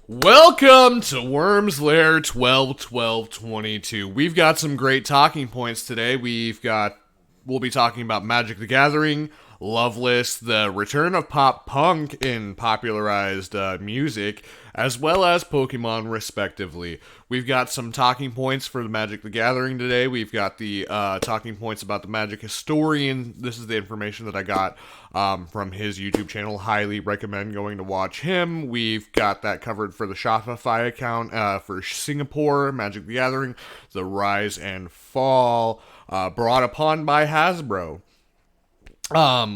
Welcome to WyrmsLair 12-12-22. We've got some great talking points today. We'll be talking about Magic the Gathering, Loveless, the return of pop punk in popularized music, as well as Pokemon, respectively. We've got some talking points for the Magic the Gathering today. We've got the talking points about the Magic Historian. This is the information that I got from his YouTube channel. Highly recommend going to watch him. We've got that covered for the Shopify account for Singapore, Magic the Gathering, the Rise and Fall, brought upon by Hasbro.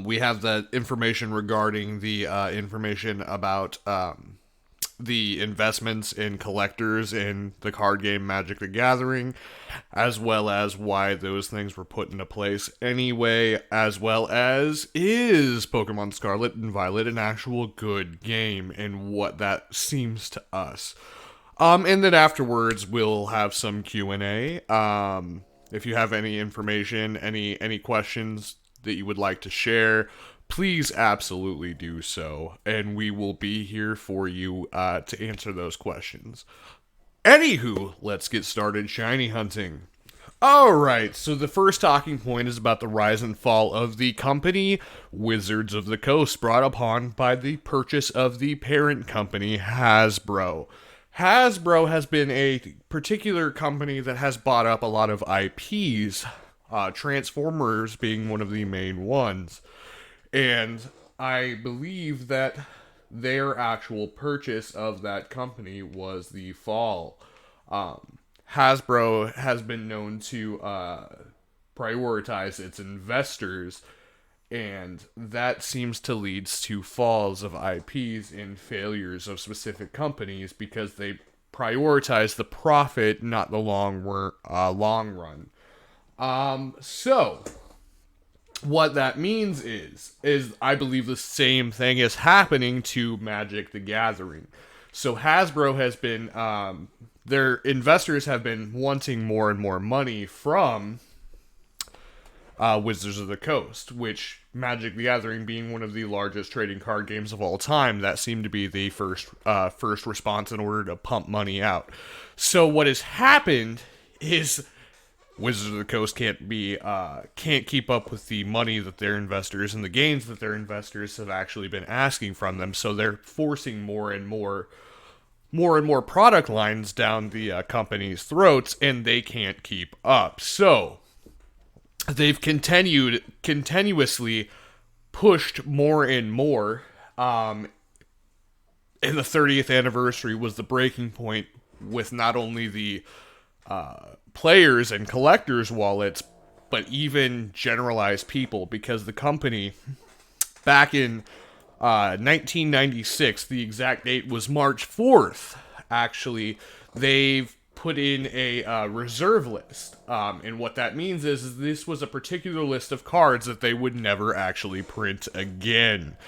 We have the information regarding the information about the investments in collectors in the card game Magic the Gathering, as well as why those things were put into place anyway, as well as is Pokemon Scarlet and Violet an actual good game, and what that seems to us. And then afterwards we'll have some Q&A. If you have any information, any questions that you would like to share, please absolutely do so, and we will be here for you to answer those questions. Anywho, let's get started shiny hunting. Alright, so the first talking point is about the rise and fall of the company Wizards of the Coast, brought upon by the purchase of the parent company Hasbro. Hasbro has been a particular company that has bought up a lot of IPs, Transformers being one of the main ones. And I believe that their actual purchase of that company was the fall. Hasbro has been known to prioritize its investors, and that seems to lead to falls of IPs and failures of specific companies because they prioritize the profit, not the long run. So what that means is I believe the same thing is happening to Magic the Gathering. So Hasbro has been, their investors have been wanting more and more money from Wizards of the Coast, which Magic the Gathering being one of the largest trading card games of all time, that seemed to be the first response in order to pump money out. So what has happened is Wizards of the Coast can't keep up with the money that their investors and the gains that their investors have actually been asking from them. So they're forcing more and more product lines down the company's throats, and they can't keep up. So they've continuously pushed more and more. And the 30th anniversary was the breaking point with not only the players and collectors' wallets, but even generalized people, because the company, back in 1996, the exact date was March 4th, actually, they've put in a reserve list. And what that means is this was a particular list of cards that they would never actually print again.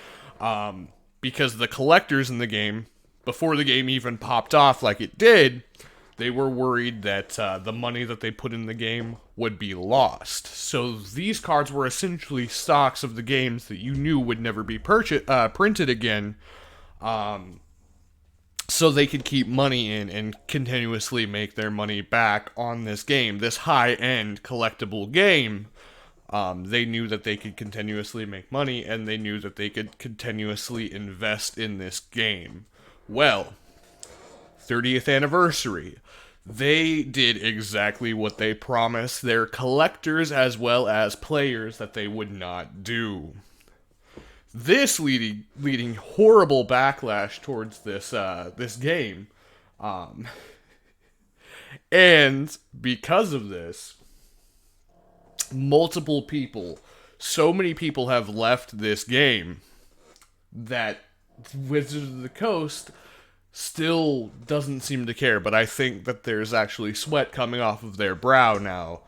Because the collectors in the game, before the game even popped off like it did, they were worried that the money that they put in the game would be lost. So these cards were essentially stocks of the games that you knew would never be printed again, so they could keep money in and continuously make their money back on this game, this high-end collectible game. They knew that they could continuously make money, and they knew that they could continuously invest in this game. Well, 30th anniversary, they did exactly what they promised their collectors as well as players that they would not do. This leading horrible backlash towards this game. And because of this, multiple people, so many people have left this game that Wizards of the Coast still doesn't seem to care, but I think that there's actually sweat coming off of their brow now,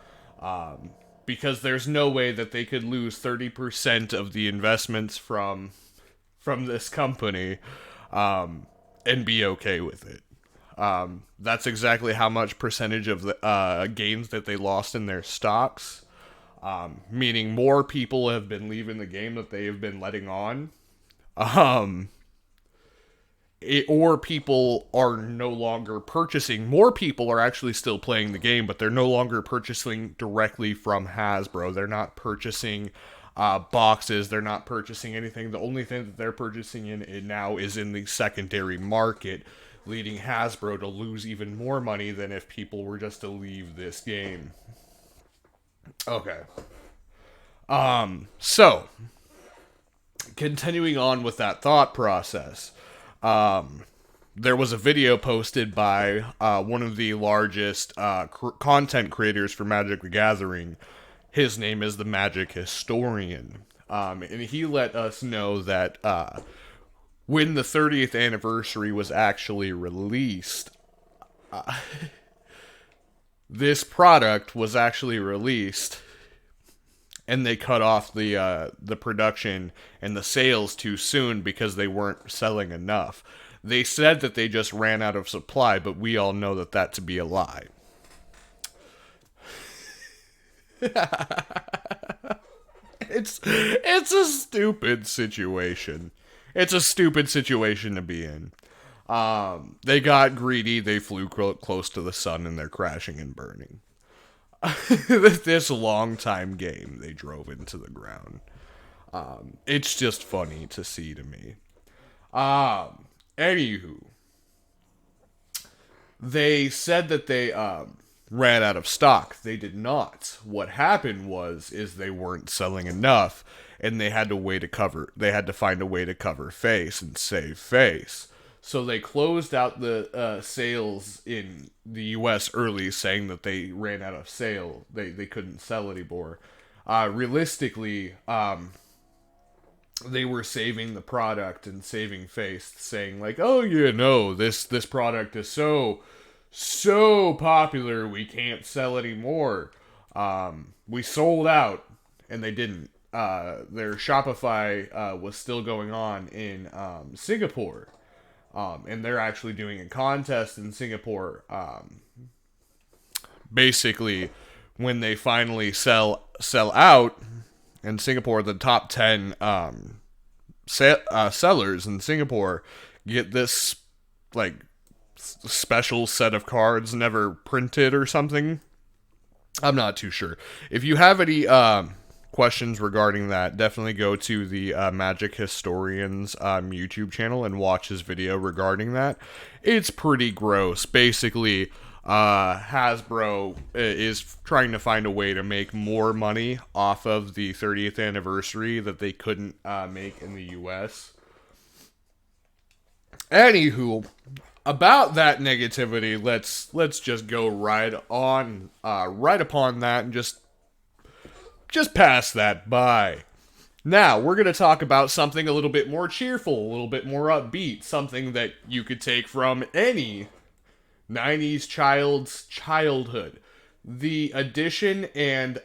because there's no way that they could lose 30% of the investments from this company, and be okay with it. That's exactly how much percentage of the gains that they lost in their stocks, meaning more people have been leaving the game that they have been letting on. or people are no longer purchasing. More people are actually still playing the game, but they're no longer purchasing directly from Hasbro. They're not purchasing boxes. They're not purchasing anything. The only thing that they're purchasing in now is in the secondary market, leading Hasbro to lose even more money than if people were just to leave this game. Okay. So, continuing on with that thought process, there was a video posted by one of the largest content creators for Magic the Gathering. His name is the Magic Historian. And he let us know that when the 30th anniversary was actually released, this product was actually released, and they cut off the production and the sales too soon because they weren't selling enough. They said that they just ran out of supply, but we all know that to be a lie. It's a stupid situation. It's a stupid situation to be in. They got greedy, they flew close to the sun, and they're crashing and burning. This long time game they drove into the ground. It's just funny to see to me. Anywho, they said that they ran out of stock. They did not. What happened is they weren't selling enough, and they had to find a way to cover face and save face. So they closed out the sales in the U.S. early, saying that they ran out of sale. They couldn't sell anymore. Realistically, they were saving the product and saving face, saying like, "Oh, this product is so popular, we can't sell anymore. We sold out," and they didn't. Their Shopify was still going on in Singapore. And they're actually doing a contest in Singapore. Basically, when they finally sell out in Singapore, the top 10 sellers in Singapore get this like special set of cards never printed or something. I'm not too sure. If you have any questions regarding that, definitely go to the Magic Historian's YouTube channel and watch his video regarding that. It's pretty gross. Basically, Hasbro is trying to find a way to make more money off of the 30th anniversary that they couldn't make in the US. Anywho, about that negativity, let's just go right upon that and just pass that by. Now, we're going to talk about something a little bit more cheerful, a little bit more upbeat, something that you could take from any 90s child's childhood. The addition and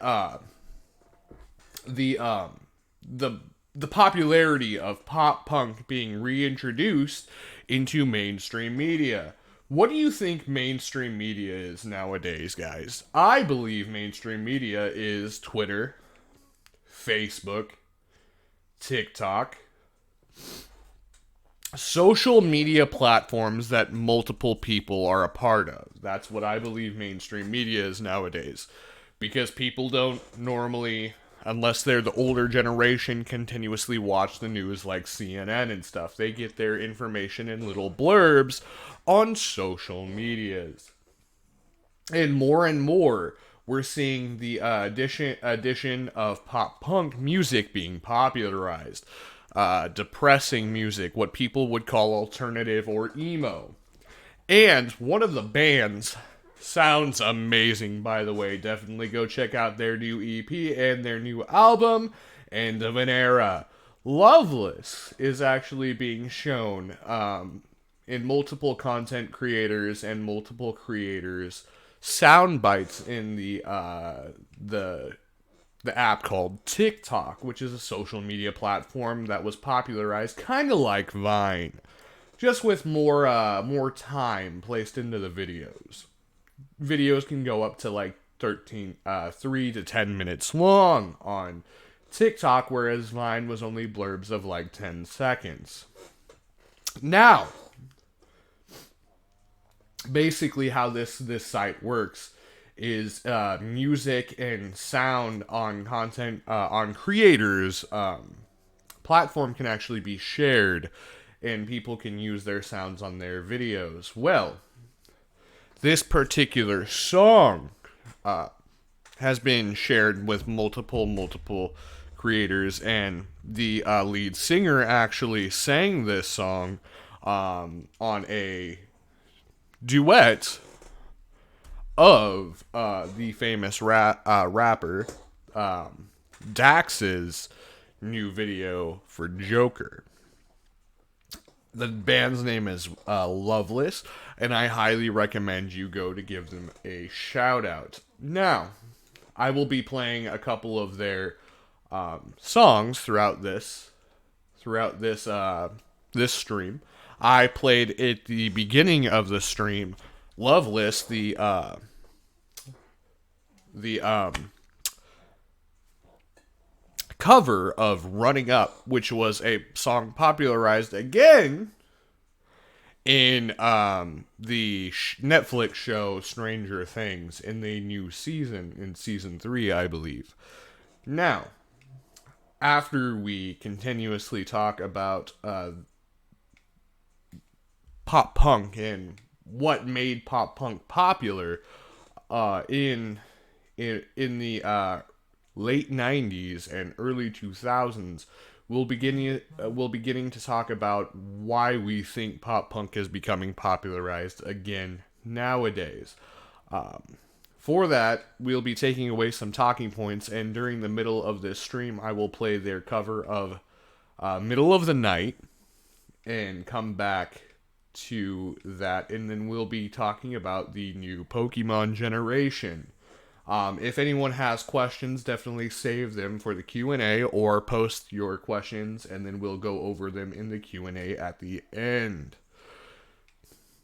the popularity of pop punk being reintroduced into mainstream media. What do you think mainstream media is nowadays, guys? I believe mainstream media is Twitter, Facebook, TikTok, social media platforms that multiple people are a part of. That's what I believe mainstream media is nowadays. Because people don't normally, unless they're the older generation, continuously watch the news like CNN and stuff. They get their information in little blurbs on social medias. And more, we're seeing the addition of pop punk music being popularized. Depressing music, what people would call alternative or emo. And one of the bands sounds amazing, by the way. Definitely go check out their new EP and their new album, End of an Era. Loveless is actually being shown in multiple content creators and multiple creators sound bites in the app called TikTok, which is a social media platform that was popularized kind of like Vine, just with more time placed into the videos. Videos can go up to like 3 to 10 minutes long on TikTok, whereas Vine was only blurbs of like 10 seconds. Now, basically how this site works is music and sound on content on creators platform can actually be shared, and people can use their sounds on their videos. Well, this particular song has been shared with multiple creators, and the lead singer actually sang this song on a duet of the famous rapper Dax's new video for Joker. The band's name is Loveless, and I highly recommend you go to give them a shout out. Now, I will be playing a couple of their songs throughout this this stream. I played at the beginning of the stream Loveless, the cover of Running Up, which was a song popularized again in the Netflix show Stranger Things in the new season, in season 3, I believe. Now, after we continuously talk about pop punk and what made pop punk popular in the late 90s and early 2000s, we'll beginning to talk about why we think pop punk is becoming popularized again nowadays. For that, we'll be taking away some talking points, and during the middle of this stream, I will play their cover of Middle of the Night and come back to that, and then we'll be talking about the new Pokemon generation. If anyone has questions, definitely save them for the Q&A or post your questions, and then we'll go over them in the Q&A at the end.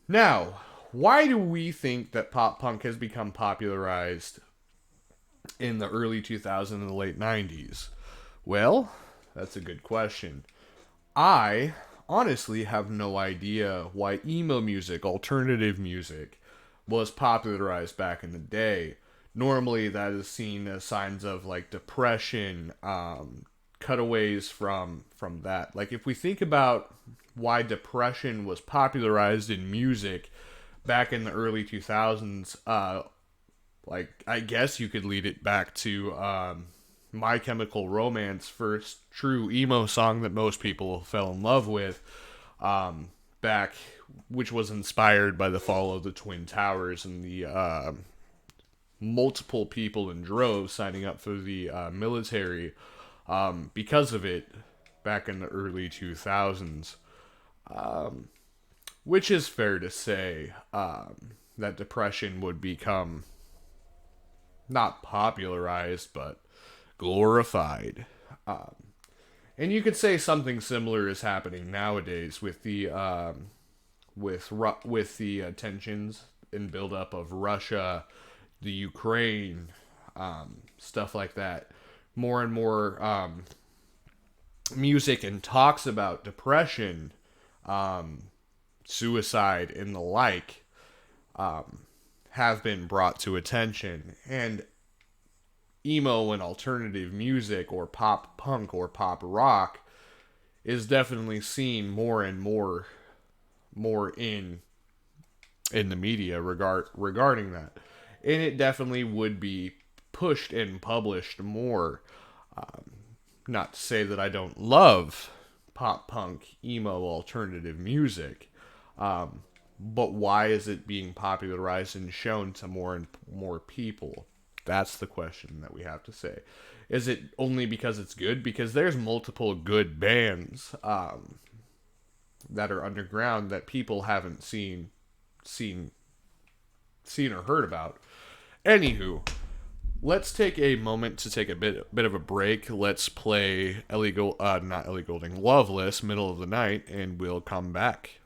Now, why do we think that pop punk has become popularized in the early 2000s and the late 90s? Well, that's a good question. I honestly have no idea why emo music, alternative music, was popularized back in the day. Normally that is seen as signs of like depression, cutaways from that. Like if we think about why depression was popularized in music back in the early 2000s, like I guess you could lead it back to My Chemical Romance, first true emo song that most people fell in love with, back, which was inspired by the fall of the Twin Towers and the multiple people in droves signing up for the military because of it back in the early 2000s. Which is fair to say that depression would become not popularized, but glorified. And you could say something similar is happening nowadays with the tensions and buildup of Russia, the Ukraine, stuff like that. More and more music and talks about depression, suicide, and the like have been brought to attention. And emo and alternative music, or pop punk, or pop rock, is definitely seen more and more in the media regarding that. And it definitely would be pushed and published more. Not to say that I don't love pop punk, emo, alternative music, but why is it being popularized and shown to more and more people? That's the question that we have to say. Is it only because it's good? Because there's multiple good bands that are underground that people haven't seen or heard about. Anywho, let's take a moment to take a bit of a break. Let's play Ellie Goulding, Loveless, Middle of the Night, and we'll come back.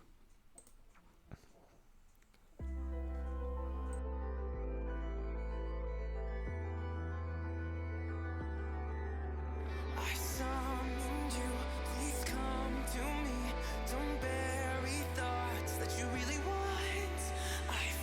I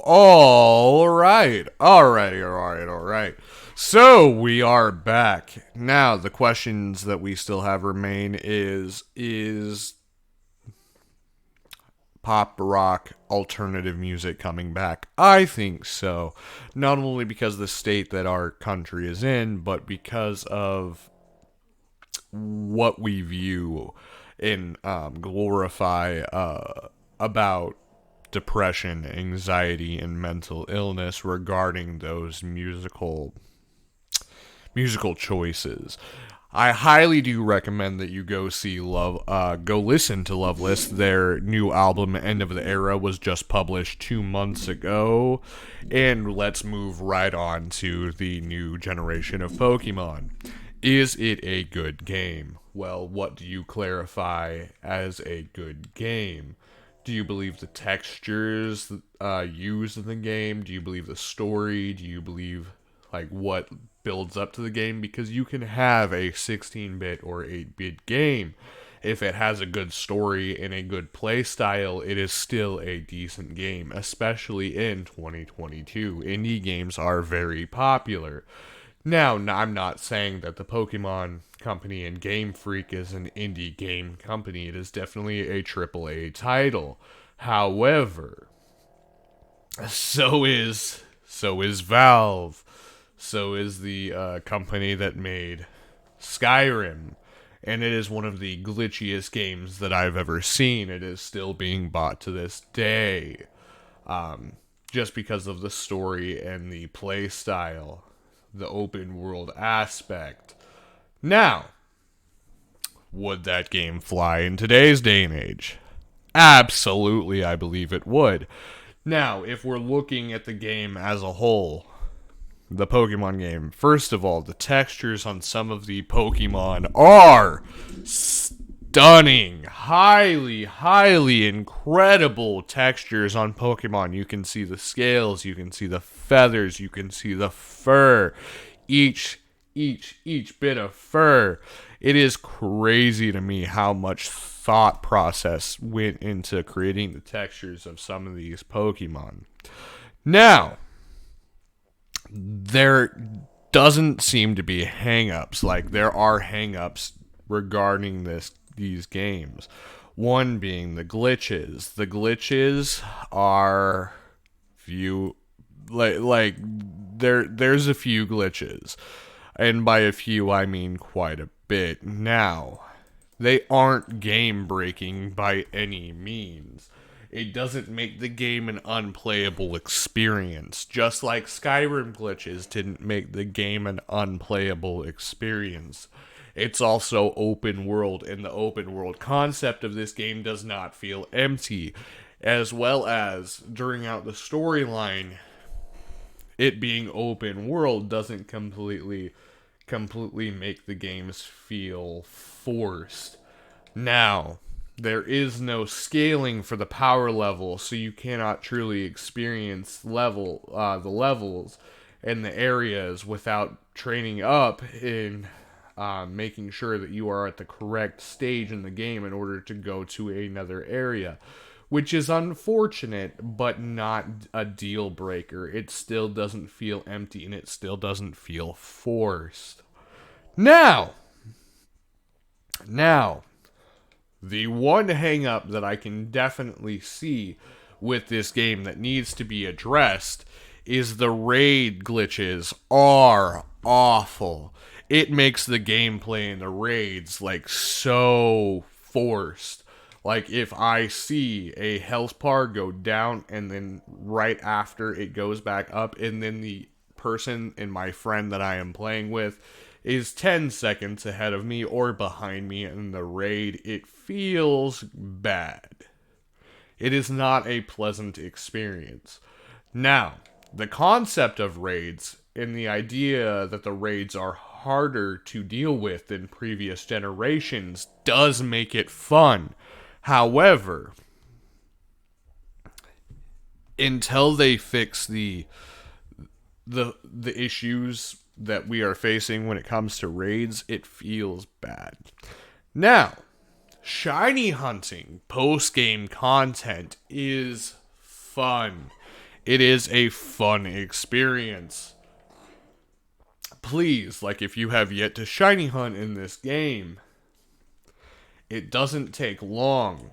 all right. Alrighty. So we are back. Now the questions that we still have remain is pop rock alternative music coming back? I think so. Not only because of the state that our country is in, but because of what we view and glorify about depression, anxiety, and mental illness regarding those musical choices. I highly do recommend that you go listen to Loveless. Their new album, End of the Era, was just published 2 months ago. And let's move right on to the new generation of Pokemon. Is it a good game? Well, what do you clarify as a good game? Do you believe the textures used in the game? Do you believe the story? Do you believe what builds up to the game? Because you can have a 16-bit or 8-bit game. If it has a good story and a good play style, it is still a decent game, especially in 2022. Indie games are very popular. Now, I'm not saying that the Pokemon Company and Game Freak is an indie game company. It is definitely a AAA title. However, so is Valve. So is the company that made Skyrim. And it is one of the glitchiest games that I've ever seen. It is still being bought to this day. Just because of the story and the play style. The open world aspect. Now, would that game fly in today's day and age? Absolutely, I believe it would. Now, if we're looking at the game as a whole, the Pokemon game, first of all, the textures on some of the Pokemon are stunning. Highly incredible textures on Pokemon. You can see the scales, you can see the feathers, you can see the fur. Each bit of fur. It is crazy to me how much thought process went into creating the textures of some of these Pokemon. Now, there doesn't seem to be hang-ups. There are hang-ups regarding these games. One being the glitches. The glitches are there's a few glitches. And by a few, I mean quite a bit. Now, they aren't game-breaking by any means. It doesn't make the game an unplayable experience. Just like Skyrim glitches didn't make the game an unplayable experience. It's also open world, and the open world concept of this game does not feel empty. As well as, during out the storyline, it being open world doesn't completely make the games feel forced. Now, there is no scaling for the power level, so you cannot truly experience the levels and the areas without training up in making sure that you are at the correct stage in the game in order to go to another area. Which is unfortunate, but not a deal breaker. It still doesn't feel empty, and it still doesn't feel forced. Now, the one hang-up that I can definitely see with this game that needs to be addressed is the raid glitches are awful. It makes the gameplay in the raids so forced. If I see a health bar go down and then right after it goes back up, and then the person and my friend that I am playing with is 10 seconds ahead of me or behind me in the raid, it feels bad. It is not a pleasant experience. Now, the concept of raids and the idea that the raids are harder to deal with than previous generations does make it fun. However, until they fix the issues that we are facing when it comes to raids, it feels bad. Now, shiny hunting post-game content is fun. It is a fun experience. Please, like, if you have yet to shiny hunt in this game, it doesn't take long.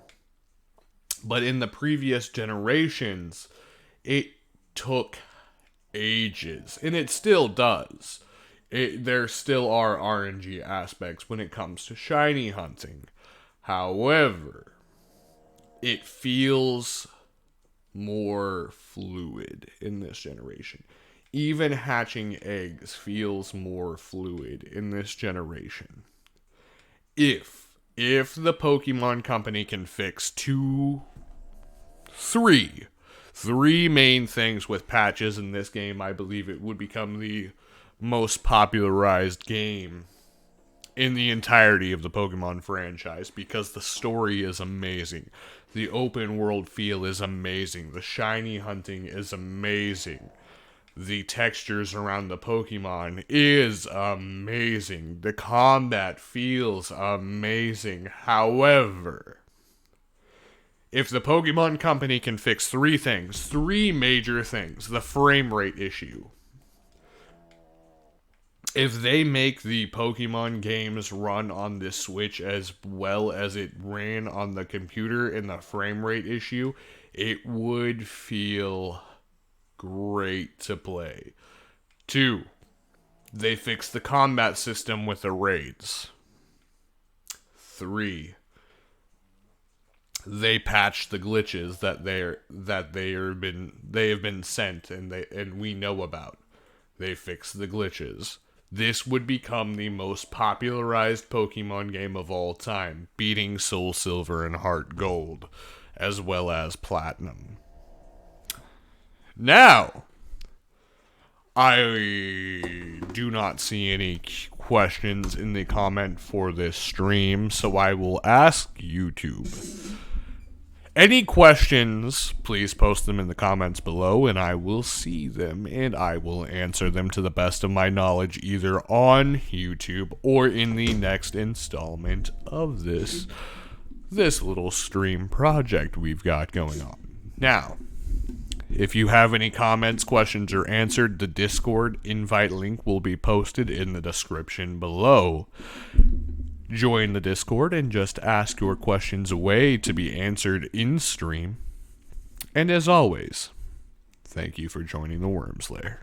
But in the previous generations, it took ages. And it still does. There still are RNG aspects when it comes to shiny hunting. However, it feels more fluid in this generation. Even hatching eggs feels more fluid in this generation. If the Pokemon Company can fix three main things with patches in this game, I believe it would become the most popularized game in the entirety of the Pokemon franchise, because the story is amazing. The open world feel is amazing. The shiny hunting is amazing. The textures around the Pokemon is amazing. The combat feels amazing. However, if the Pokemon Company can fix three major things, the frame rate issue. If they make the Pokemon games run on the Switch as well as it ran on the computer in the frame rate issue, it would feel great to play. 2, they fixed the combat system with the raids. 3, they patched the glitches that they have been sent and we know about. They fixed the glitches. This would become the most popularized Pokemon game of all time, beating Soul Silver and Heart Gold, as well as Platinum. Now, I do not see any questions in the comment for this stream, so I will ask YouTube. Any questions, please post them in the comments below, and I will see them, and I will answer them to the best of my knowledge, either on YouTube or in the next installment of this little stream project we've got going on. Now, if you have any comments, questions, or answered, the Discord invite link will be posted in the description below. Join the Discord and just ask your questions away to be answered in stream. And as always, thank you for joining the WyrmsLair.